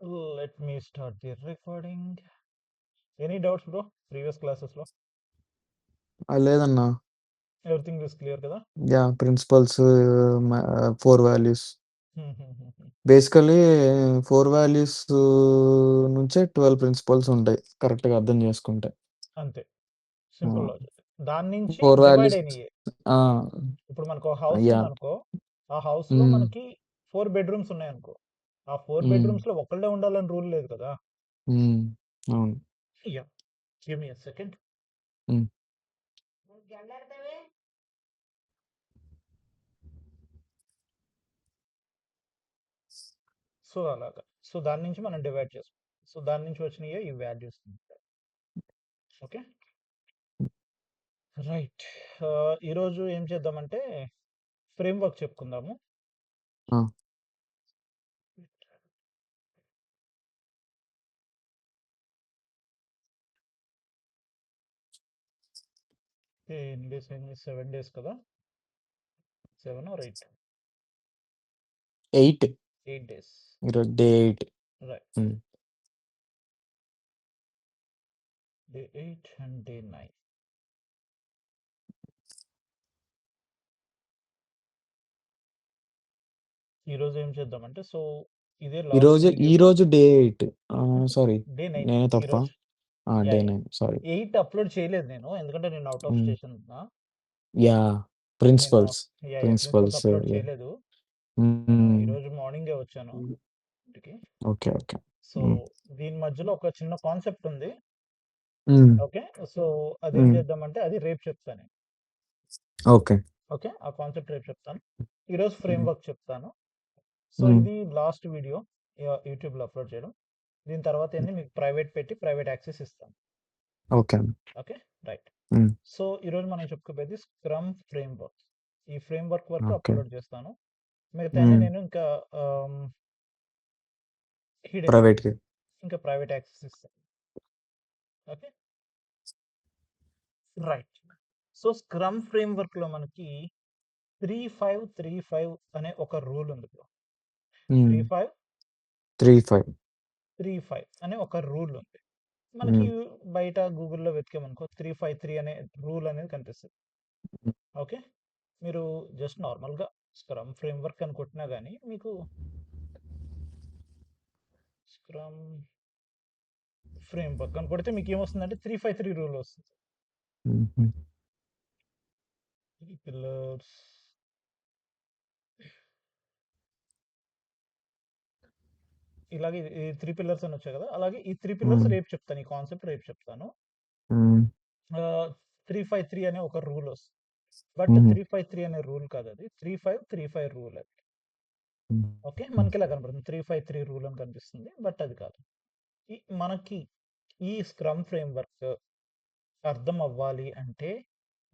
Let me start the recording. Any doubts, bro? Previous classes lo లేదన్నా. everything is clear కదా? Yeah! Principles 4 values. Hmm. Basically 4 values నుంచే 12 principles ఉంటాయి. కరెక్ట్‌గా అర్థం చేసుకుంటే. అంతే ఆ! Simple logic. దాని నుంచి 4 డివైడ్ వాల్యూస్ అయినాయి. ఆ! ఇప్పుడు మనకు ఒక హౌస్ యాహ్! ఉందనుకో, ఆ హౌస్ లో హ్మ్. మనకి 4 బెడ్రూమ్స్ ఉన్నాయనుకో, ఆ 4 హ్మ్. బెడ్రూమ్స్ లో ఒకళ్ళే ఉండాలని రూల్ లేదు కదా. హ్మ్. అవును. Yeah, give me a second. హ్మ్. సో అలాగా. సో దాని నుంచి మనం డివైడ్ చేసుకోం. సో దాని నుంచి వచ్చినాయే ఈ వాల్యూస్. Okay, right. ఈరోజు ఏం చేద్దామంటే ఫ్రేమ్ వర్క్ చెప్పుకుందాము. ఆ! ఎన్ని డేస్ అయింది? 7 డేస్ కదా, 7 or 8? 8 8 days. ఈరోజు డే 8. రైట్. హ్మ్. Day 8 and day 9. ఈరోజు ఏం చేద్దామంటే, సో ఇదే లాస్ట్ వీడియోలో ఈరోజు డే 8. సారీ డే 9 నేనే తప్పా? ఈరోజు. Day yeah, 9 sorry. 8 అప్లోడ్ చేయలేదు నేను, ఎందుకంటే నేను అవుట్ ఆఫ్ హ్మ్. స్టేషన్ ఉన్నా. యాహ్! నేను ప్రిన్సిపల్స్. Principles upload yeah! చేయలేదు. హ్మ్. ఈరోజు మార్నింగే వచ్చాను ఇంటికి. ఓకే. ఓకే. సో హ్మ్. దీని మధ్యలో ఒక చిన్న కాన్సెప్ట్ ఉంది. హ్మ్. ఓకే, సో అదేం హ్మ్. చేద్దామంటే అది రేపు చెప్తాను. ఓకే. ఓకే, ఆ కాన్సెప్ట్ రేపు చెప్తాను. ఈరోజు ఫ్రేమ్ హ్మ్. వర్క్ చెప్తాను. సో హ్మ్. ఇది లాస్ట్ వీడియో యూట్యూబ్లో అప్లోడ్ చేయడం. దీని తర్వాత ఏంది మీకు ప్రైవేట్ పెట్టి ప్రైవేట్ యాక్సెస్ ఇస్తాను. ఓకే. Okay, right. హ్మ్. సో ఈరోజు మనం చెప్పుకోబోయేది స్క్రమ్ ఫ్రేమ్ వర్క్. ఈ ఫ్రేమ్ వర్క్ వరకు ఓకే. అప్లోడ్ చేస్తాను. మిగతా హ్మ్. నేను ఇంకా హిడెన్ ప్రైవేట్‌కి. ఇంకా ప్రైవేట్ యాక్సెస్ ఇస్తాను. Okay, right. So scrum frame work లో మనకి 3535 అనే ఒక రూల్ ఉంది. హ్మ్. 3535 3, 5. అనే ఒక రూల్ ఉంది మనకి. హ్మ్. బయట గూగుల్లో వెతికామనుకో 353 అనే రూల్ అనేది కనిపిస్తుంది. హ్మ్. ఓకే, మీరు జస్ట్ నార్మల్గా స్క్రమ్ ఫ్రేమ్ వర్క్ అని కొట్టినా కానీ మీకు స్క్రమ్ ఫ్రేమ్ వర్క్ అని కొడితే మీకు ఏమొస్తుందంటే 353 రూల్ వస్తుంది. హుహు. ఈ పిల్లర్స్ ఇలాగే ఈ 3 పిల్లర్స్ అని వచ్చాయి కదా, అలాగే ఈ 3 పిల్లర్స్ హ్మ్. రేపు చెప్తాను. ఈ కాన్సెప్ట్ రేపు చెప్తాను. హ్మ్. 353 అనే ఒక రూల్ వస్తుంది. బట్ హుహు. 353 అనే రూల్ కాదు, అది 3535 రూల్. అది హ్మ్. ఓకే, మనకి ఇలా కనపడుతుంది 353 రూల్ అని కనిపిస్తుంది, బట్ అది కాదు. మనకి ఈ స్క్రమ్ ఫ్రేమ్ వర్క్ అర్థం అవ్వాలి అంటే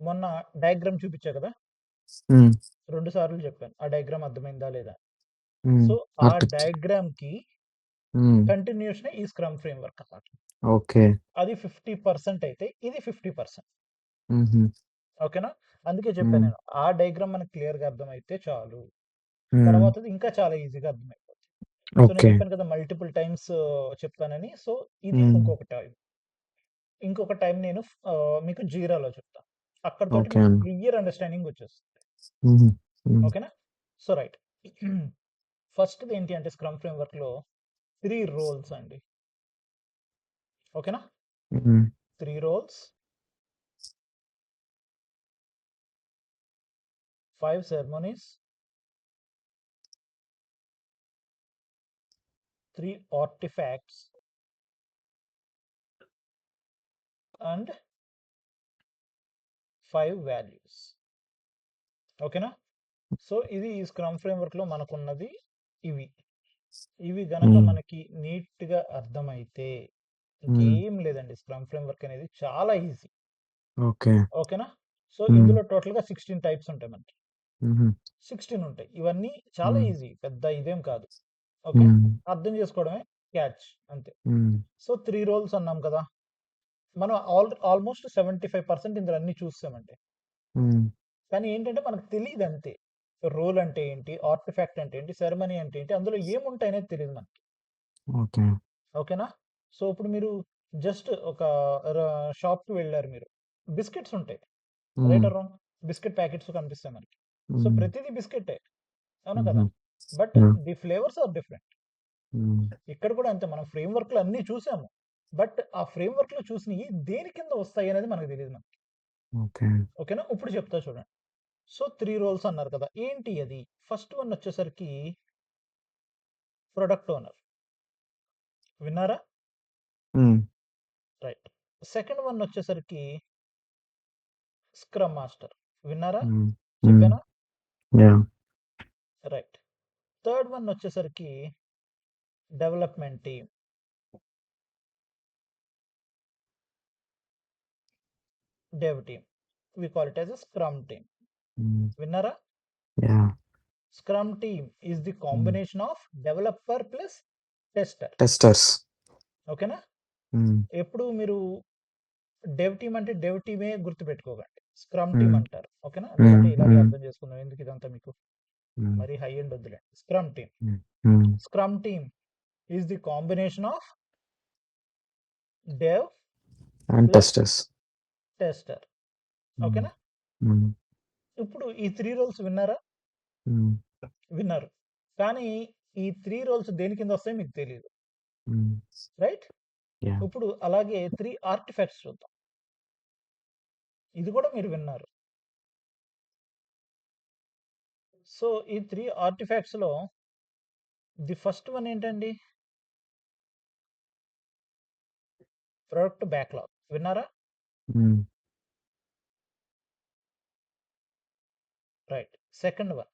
మొన్న డయాగ్రామ్ చూపించా కదా, హ్మ్. 2 సార్లు చెప్పాను ఆ డయాగ్రామ్ అర్థమైందా లేదా. హ్మ్. సో ఆ ఆర్టిస్ట్. డయాగ్రామ్ కి హ్మ్. కంటిన్యూషన్ ఈ స్క్రమ్ ఫ్రేమ్ వర్క్ అన్నమాట. ఓకే. అది 50% అయితే ఇది 50%. హుహు. ఓకేనా, అందుకే చెప్పాను హ్మ్. నేను ఆ డయాగ్రామ్ మనకు క్లియర్గా అర్థమైతే చాలు, హ్మ్. తర్వాతది ఇంకా చాలా ఈజీగా అర్థమైపోతుంది. సో నేను ఓకే. చెప్పాను కదా మల్టిపుల్ టైమ్స్ చెప్తానని. సో ఇది హ్మ్. ఇంకొక టైం నేను మీకు జీరాలో చెప్తాను. అక్కడతోటి ఓకే మీకు అండి. క్లియర్ అండర్స్టాండింగ్ వచ్చేస్తుంది. హుహు. హ్మ్. ఓకేనా, సో రైట్. ఫస్ట్ ఏంటి అంటే స్క్రమ్ ఫ్రేమ్ వర్క్ లో 3 రోల్స్ అండి. ఓకేనా, హ్మ్. 3 రోల్స్, 5 సెరమోనీస్, 3 ఆర్టిఫాక్ట్స్ అండ్ 5 వాల్యూస్. ఓకేనా, సో ఇది ఈ స్క్రమ్ ఫ్రేమ్ వర్క్ లో మనకున్నది. ఇవి ఇవి గనక హ్మ్. మనకి నీట్ గా అర్థమైతే హ్మ్. ఇంకేం లేదండి, స్క్రమ్ ఫ్రేమ్ వర్క్ అనేది చాలా ఈజీ. ఓకే. ఓకేనా, సో హ్మ్. ఇందులో టోటల్ గా 16 టైప్స్ ఉంటాయి మనకి. హుహు. 16 ఉంటాయి. ఇవన్నీ చాలా హ్మ్. ఈజీ, పెద్ద ఇదేం కాదు. ఓకే, హ్మ్. అర్థం చేసుకోవడమే క్యాచ్, అంతే. హ్మ్. సో 3 రోల్స్ అన్నాం కదా, మనం ఆల్మోస్ట్ 75% ఇందులో అన్ని చూస్తామండి. హ్మ్. కానీ ఏంటంటే మనకు తెలియదు అంతే. రోల్ అంటే ఏంటి, ఆర్టిఫాక్ట్ అంటే ఏంటి, సెరమనీ అంటే ఏంటి, అందులో ఏముంటాయి అనేది తెలియదు మనకి. ఓకే. ఓకేనా? సో, ఇప్పుడు మీరు జస్ట్ ఒక ర షాప్‌కి వెళ్లారు మీరు. బిస్కెట్స్ ఉంటాయి. రైట్ హ్మ్. Are wrong? బిస్కెట్ ప్యాకెట్స్ కనిపిస్తాయి మనకి. సో, హ్మ్. ప్రతీదీ బిస్కెట్టే. అవునా హుహు. కదా? But yeah! The flavours are different. Hmm. ఇక్కడ కూడా అంతే మనం ఫ్రేమ్ వర్క్‌లు అన్నీ చూసాము. బట్ ఆ ఫ్రేమ్ వర్క్‌లో చూసినయి దేని కింద వస్తాయి అనేది మనకు తెలీదు మనకి. ఓకే. ఓకేనా? ఇప్పుడు చెప్తా చూడండి. సో, 3 రోల్స్ అన్నారు కదా! ఏంటి అది? ఫస్ట్ వన్ వచ్చేసరికి ప్రొడక్ట్ ఓనర్. విన్నారా? హ్మ్. రైట్. సెకండ్ వన్ వచ్చేసరికి స్క్రమ్ మాస్టర్. విన్నారా? హ్మ్. హ్మ్. చెప్పానా? యాహ్! రైట్. థర్డ్ వన్ వచ్చేసరికి development team. Dev team. We call it as a scrum team. Hmm. విన్నారా? Yeah! Scrum team is the hmm. Combination of developer plus tester. Testers. ఓకేనా? Hmm. ఎప్పుడు మీరు dev team అంటే dev టీమే గుర్తుపెట్టుకోకండి. Scrum team hmm. అంటారు. ఓకేనా? హ్మ్. లేదంటే ఇలాగే హ్మ్. అర్థం చేసుకుందాం. ఎందుకు ఇదంతా మీకు హ్మ్. మరీ హై ఎండ్ వద్దులేండి. Scrum team. హ్మ్. హ్మ్. Scrum team is the combination of dev and plus testers. Tester. హ్మ్. ఓకేనా? హ్మ్. ఇప్పుడు ఈ 3 రోల్స్ విన్నారా? హ్మ్. విన్నారు. కానీ ఈ 3 రోల్స్ దేని కింద వస్తాయో మీకు తెలీదు. హ్మ్. రైట్? యాహ్! ఇప్పుడు అలాగే 3 ఆర్టిఫాక్ట్స్ చూద్దాం. ఇది కూడా మీరు విన్నారు. సో, ఈ 3 ఆర్టిఫాక్ట్స్‌లో ది ఫస్ట్ వన్ ఏంటండి? Product backlog. విన్నారా? Hmm. Right. Second one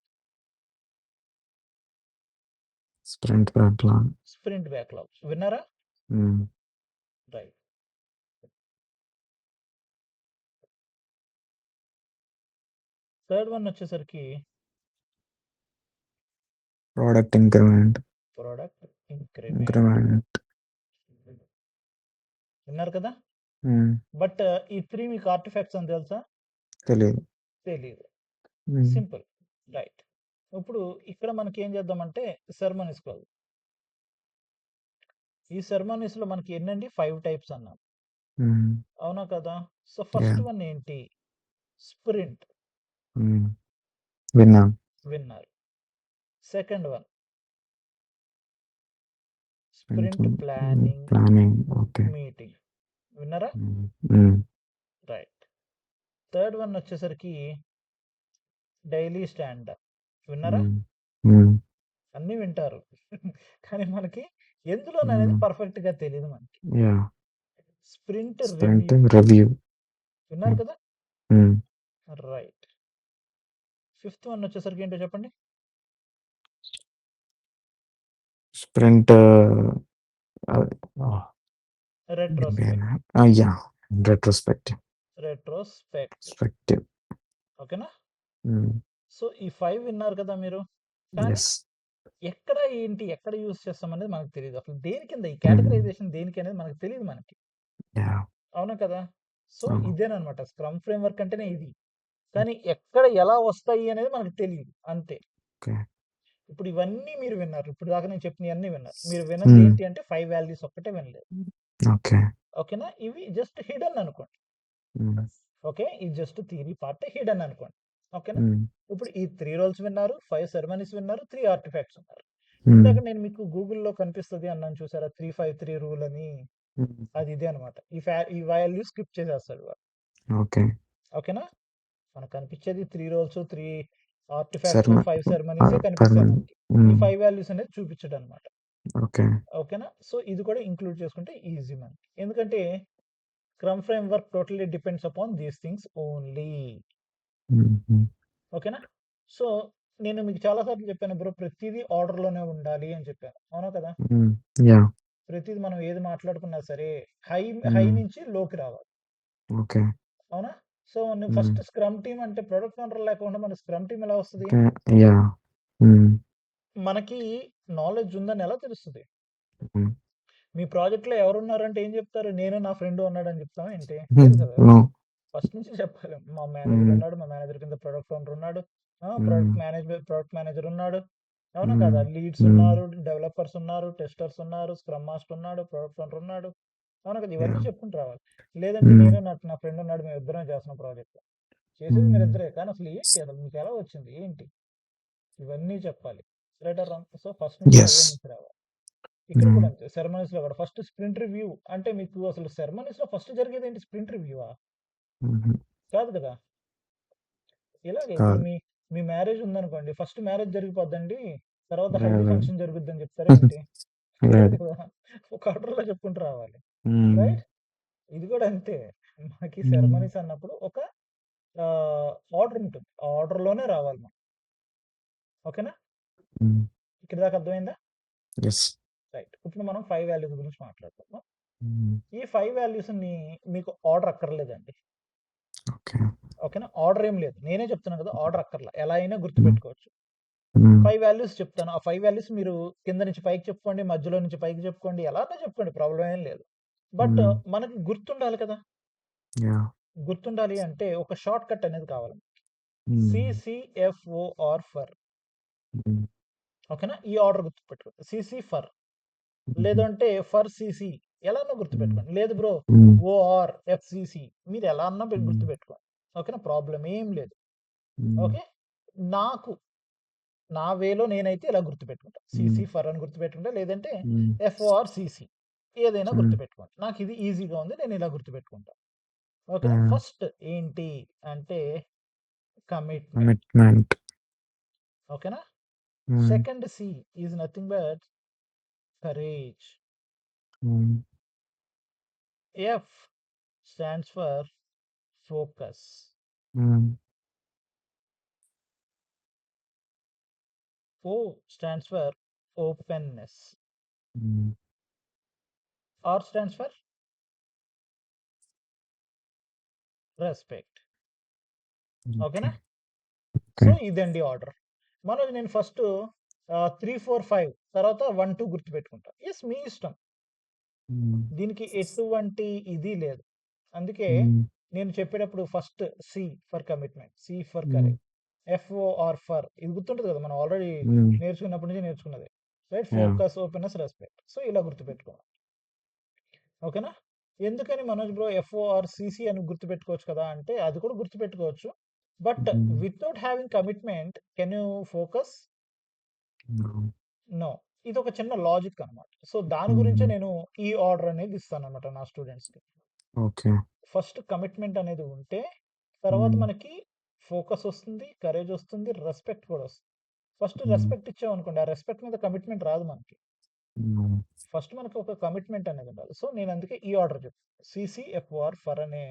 sprint backlog. Sprint backlog. విన్నారా? హ్మ్. రైట్. థర్డ్ వన్ వచ్చేసరికి product increment. Product increment. Increment. విన్నారు కదా! హ్మ్. బట్ ఈ 3 మీకు ఆర్టిఫాక్ట్స్ అని తెలుసా? తెలీదు. తెలీదు. హ్మ్. సింపుల్. రైట్. ఇప్పుడు ఇక్కడ మనకి ఏం చేద్దామంటే సెర్మనీస్‌కి వెళ్దాం. ఈ సెర్మనీస్‌లో మనకి ఎన్నండి? 5 టైప్స్ అన్నాం. హ్మ్. అవునా కదా? So, first yeah! వన్ ఏంటి? స్ప్రింట్. హ్మ్. విన్నాను. విన్నారు. Second one sprint sprint planning planning. Okay. Meeting. విన్నారా? హ్మ్. హ్మ్. రైట్. థర్డ్ వన్ వచ్చేసరికి డైలీ స్టాండర్డ్. విన్నారా? హ్మ్. హ్మ్. అన్నీ వింటారు. కానీ మనకి ఎందులోననేది హ్మ్. పర్ఫెక్ట్‌గా తెలీదు మనకి. Yeah! Sprint sprint review. Review. విన్నారు హ్మ్. కదా! హ్మ్. రైట్. ఫిఫ్త్ వన్ వచ్చేసరికి ఏంటో చెప్పండి? స్ప్రింట్ ఆహ్, ఓహ్! దీని రెట్రోస్పెక్ట్. పేరు యాహ్! రెట్రోస్పెక్టివ్. రెట్రోస్పెక్ట్. స్పెక్టివ్. ఓకేనా? హ్మ్. సో, ఈ 5 విన్నారు కదా మీరు. కానీ యెస్. ఎక్కడ ఏంటి? ఎక్కడ యూజ్ చేస్తామనేది మనకు తెలీదు. అసలు దేని కింద ఈ హ్మ్. కేటగరైజేషన్ దేనికి అనేది మనకు తెలీదు మనకి. యాహ్! అవునా కదా! సో, అవును. ఇదేననమాట. స్క్రమ్ ఫ్రేమ్‌వర్క్ అంటేనే ఇది. కానీ ఎక్కడ ఎలా వస్తాయి అనేది మనకు తెలీదు. అంతే. ఓకే. ఇప్పుడు ఇవన్నీ మీరు విన్నారు. ఇప్పుడు దాకా నేను చెప్పినయన్నీ విన్నారు. మీరు విన్నది హ్మ్. ఏంటి అంటే 5 వాల్యూస్ ఒక్కటే వినలేదు. ఓకే. ఓకేనా? ఇవి జస్ట్ హిడెన్ అనుకోండి. హ్మ్. ఓకే. ఇది జస్ట్ థియరీ పార్ట్ హిడెన్ అనుకోండి. ఓకేనా? హ్మ్. ఇప్పుడు ఈ 3 రోల్స్ విన్నారు, 5 సెరమనీస్ విన్నారు, 3 ఆర్టిఫాక్ట్స్ ఉన్నారు. హ్మ్. ఇందాక నేను మీకు గూగుల్‌లో కనిపిస్తది అన్నాను చూసారా? 353 రూల్ అని. హ్మ్. అది ఇదే అనమాట. ఈ వాల్యూ స్కిప్ చేసేస్తాడు వాడు. ఓకే. ఓకేనా? మనకు కనిపించేది 3 రోల్స్, 3 ఆర్టిఫాక్ట్స్, శర్మ 5 సెరమనీసే కనిపిస్తాయి పర్మనెంట్. మనకి. ఈ హ్మ్. 5 వాల్యూస్ అనేది చూపించడనమాట. ఓకే. ఓకేనా? సో, ఇది కూడా ఇంక్లూడ్ చేసుకుంటే ఈజీ మనకి. ఎందుకంటే scrum framework totally depends upon these things only. హుహు. ఓకేనా? సో, నేను మీకు చాలా సార్లు చెప్పాను బ్రో ప్రతీదీ ఆర్డర్‌లోనే ఉండాలి అని చెప్పాను. అవునా కదా? హ్మ్. యాహ్! ప్రతీది మనం ఏది మాట్లాడుకున్నా సరే హై హ్మ్. నుంచి లోకి రావాలి. ఓకే. అవునా? సో, నువ్వు హ్మ్. ఫస్ట్ స్క్రమ్ టీమ్ అంటే ప్రొడక్ట్ ఓనర్ లేకుండా మన స్క్రమ్ టీమ్ ఎలా వస్తది? ఓకే. యాహ్! హ్మ్. మనకి నాలెడ్జ్ ఉందని ఎలా తెలుస్తది? హ్మ్. మీ ప్రాజెక్ట్‌లో ఎవరున్నారంటే ఏం చెప్తారు? నేను నా ఫ్రెండ్ ఉన్నాడని చెప్తామా ఏంటి? హ్మ్. లేదు కదా! నో. ఫస్ట్ నుంచి చెప్పాలి. మా మేనేజర్ హ్మ్. ఉన్నాడు. మా మేనేజర్ కింద ప్రొడక్ట్ ఓనర్ ఉన్నాడు. హ్మ్. ప్రొడక్ట్ మేనేజర్ ఉన్నాడు. అవునా హ్మ్. కదా? లీడ్స్ హ్మ్. ఉన్నారు, డెవలపర్స్ ఉన్నారు, టెస్టర్స్ ఉన్నారు, స్క్రమ్ మాస్టర్ ఉన్నాడు, ప్రొడక్ట్ ఓనర్ ఉన్నాడు. అవునా కదా? ఇవన్నీ యాహ్! చెప్పుకుంటూ రావాలి. లేదంటే హ్మ్. నేను నా ఫ్రెండ్ ఉన్నాడు, మేమిద్దరం చేస్తున్నాం ప్రాజెక్ట్. చేసేది హ్మ్. మీరిద్దరే. కానీ అసలు ఏంటి, అసలు మీకెలా వచ్చింది? ఏంటి? ఇవన్నీ చెప్పాలి. Right are wrong? So, first నుంచి యెస్. అవే నుంచి రావాలి. ఇక్కడ హ్మ్. కూడా అంతే. సెరమనీస్‌లో కూడా ఫస్ట్ స్ప్రింట్ రివ్యూ అంటే మీకు అసలు సెరమనీస్‌లో ఫస్ట్ జరిగేదేంటి, స్ప్రింట్ రివ్యూవా? హుహు. కాదు కదా! ఇలాగే ఇప్పుడు కాదు. మీ మ్యారేజ్ ఉందనుకోండి. ఫస్ట్ మ్యారేజ్ జరిగిపోద్దండి. తర్వాత హల్దీ లేదు. ఫంక్షన్ జరుగుద్దని చెప్తారా ఏంటి? లేదు లేదు. కదా! ఒక ఆర్డర్‌లో చెప్పుకుంటూ రావాలి. హ్మ్. రైట్? ఇది కూడా అంతే. మనకి హ్మ్. సెరమనీస్ అన్నప్పుడు ఒక ఆర్డర్ ఉంటుంది. ఆ ఆర్డర్‌లోనే రావాలి మనం. ఓకేనా? హ్మ్. ఇక్కడి దాకా అర్థమైందా? యెస్. రైట్. ఇప్పుడు మనం 5 వాల్యూస్ గురించి మాట్లాడుకుందాం. హ్మ్. ఈ 5 వాల్యూస్‌ని మీకు ఆర్డర్ అక్కర్లేదండి. ఓకే. ఓకేనా? ఆర్డర్ ఏం లేదు. నేనే చెప్తున్నాను కదా! ఆర్డర్ అక్కర్ల. ఎలా అయినా హ్మ్. గుర్తుపెట్టుకోవచ్చు. హ్మ్. 5 వాల్యూస్ చెప్తాను. ఆ 5 వాల్యూస్ మీరు కింద నుంచి పైకి చెప్పుకోండి, మధ్యలో నుంచి పైకి చెప్పుకోండి, ఎలాగో చెప్పుకోండి, ప్రాబ్లమ్ ఏం లేదు. బట్ హ్మ్. మనకి గుర్తుండాలి కదా! యాహ్! గుర్తుండాలి అంటే ఒక షార్ట్ కట్ అనేది కావాలి. హ్మ్. సీసీఎఫ్ఓఆర్ ఫర్. హ్మ్. ఓకేనా? ఈ ఆర్డర్ గుర్తుపెట్టుకో. CC for. హుహు. లేదంటే ఫర్ సీసీ ఎలా అన్నా హ్మ్. గుర్తుపెట్టుకోండి. లేదు బ్రో హ్మ్. ఓఆర్ ఎఫ్‌సీసీ మీరు ఎలా అన్నా హ్మ్. గుర్తుపెట్టుకోండి. ఓకేనా? ప్రాబ్లమ్ ఏం లేదు. హ్మ్. ఓకే. నాకు నా వేలో నేనైతే ఇలా గుర్తుపెట్టుకుంటా. హ్మ్. సీసీ ఫర్ అని గుర్తుపెట్టుకుంటా. లేదంటే హ్మ్. ఎఫ్ఓఆర్ సీసీ ఏదైనా హ్మ్. గుర్తుపెట్టుకోండి. నాకు ఇది ఈజీగా ఉంది. నేను ఇలా గుర్తుపెట్టుకుంటా. ఓకేనా? హ్మ్. ఫస్ట్ ఏంటి అంటే కమిట్మెంట్. కమిట్మెంట్. ఓకేనా? Hmm. Second C is nothing but courage. Hmm. F stands for focus. Hmm. O stands for openness. హ్మ్. R stands for respect. Okay. ఓకేనా? ఓకే. సో, ఇదండి ఆర్డర్. మనోజ్ నేను ఫస్ట్ 3, 4, 5 తర్వాత 1, 2 గుర్తుపెట్టుకుంటా. యెస్ మీ ఇష్టం. హ్మ్. దీనికి ఎటువంటి ఇది లేదు. అందుకే హ్మ్. నేను చెప్పేటప్పుడు first C for commitment, C for hmm. Courage, FOR for ఇది గుర్తుంటది కదా! మనం ఆల్రెడీ హ్మ్. నేర్చుకున్నప్పటి నుంచి నేర్చుకున్నదే. Right? Yeah! Focus, openness, respect. So, ఇలా గుర్తుపెట్టుకోవాలి. ఓకేనా? ఎందుకని మనోజ్ బ్రో ఎఫ్ఓఆర్ సీసీ అని గుర్తుపెట్టుకోవచ్చు కదా! అంటే అది కూడా గుర్తుపెట్టుకోవచ్చు. బట్ హ్మ్. Without having commitment can you focus? అవును. నో. ఇదొక చిన్న లాజిక్ అన్నమాట. సో, దాని గురించే హుహు. నేను ఈ ఆర్డర్ అనేది ఇస్తానన్నమాట నా స్టూడెంట్స్‌కి. ఓకే. ఫస్ట్ కమిట్మెంట్ అనేది ఉంటే, తర్వాత హ్మ్. మనకి ఫోకస్ వస్తుంది, కరేజ్ వస్తుంది, రెస్పెక్ట్ కూడా వస్తుంది. ఫస్ట్ హ్మ్. రెస్పెక్ట్ ఇచ్చామనుకోండి, ఆ రెస్పెక్ట్ మీద కమిట్మెంట్ రాదు మనకి. హ్మ్. ఫస్ట్ మనకి ఒక కమిట్మెంట్ అనేది ఉండాలి. సో, నేను అందుకే ఈ ఆర్డర్ చెప్తాను. సీసీఎఫ్ఓఆర్ ఫర్ అనే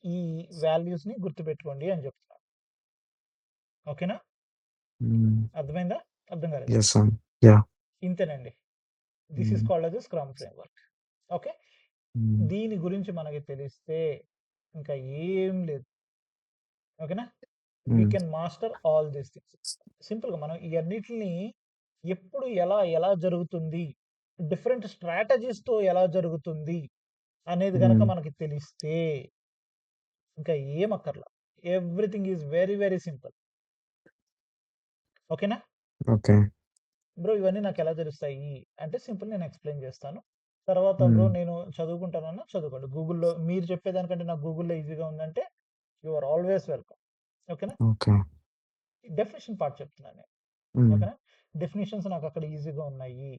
ఈ వాల్యూస్‌ని గుర్తుపెట్టుకోండి అని చెప్తున్నాను. ఓకేనా? హ్మ్. అర్థమైందా? అర్థం కాలేదా? యెస్ అండి. యాహ్! ఇంతేనండి. This is hmm. Called as a scrum framework. Okay. Hmm. దీని గురించి మనకి తెలిస్తే ఇంకా ఏం లేదు. ఓకేనా? వి హ్మ్. Can master all these things. సింపుల్‌గా మనం ఇయన్నిటిని ఎప్పుడు ఎలా జరుగుతుంది? డిఫరెంట్ స్ట్రాటజీస్‌తో ఎలా జరుగుతుంది? అనేది గనక హ్మ్. మనకి తెలిస్తే ఇంకా ఏం అక్కర్ల. Everything is very simple. ఓకేనా? ఓకే. బ్రో ఇవన్నీ నాకెలా తెలుస్తాయి? అంటే సింపుల్ నేను ఎక్స్‌ప్లెయిన్ చేస్తాను. తర్వాత బ్రో హ్మ్. నేను చదువుకుంటానన్నా చదువుకోండి. గూగుల్‌లో మీరు చెప్పేదానికంటే నాకు గూగుల్‌లో ఈజీగా ఉందంటే యూ ఆర్ ఆల్‌వేస్ వెల్కమ్. ఓకేనా? ఓకే. డెఫినిషన్ పార్ట్ చెప్తున్నాను నేను. హ్మ్. ఓకేనా? డెఫినిషన్స్ నాకక్కడ ఈజీగా ఉన్నాయి.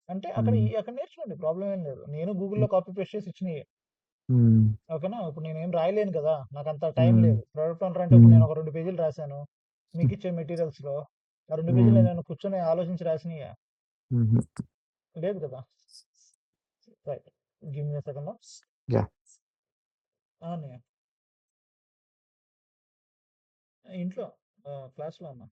అంటే హ్మ్. అక్కడ నేర్చుకోండి ప్రాబ్లమ్ ఏం లేదు. నేను గూగుల్‌లో హ్మ్. కాపీ పేస్ట్ చేసి ఇచ్చినియే. హ్మ్. ఓకేనా? ఇప్పుడు నేనేం రాయలేను కదా! నాకంత టైం హ్మ్. లేదు. ప్రొడక్ట్ ఓనర్ అంటే ఇప్పుడు హ్మ్. నేను ఒక 2 పేజీలు రాసాను. మీకిచ్చే మెటీరియల్స్‌లో ఆ 2 పేజీలు హ్మ్. నేను కూర్చొని ఆలోచించి రాసినయా? హుహు. లేదు కదా! Right. Give me a second. Yeah! ఆ! అన్నయ్య ఇంట్లో క్లాస్‌లో ఉన్నా.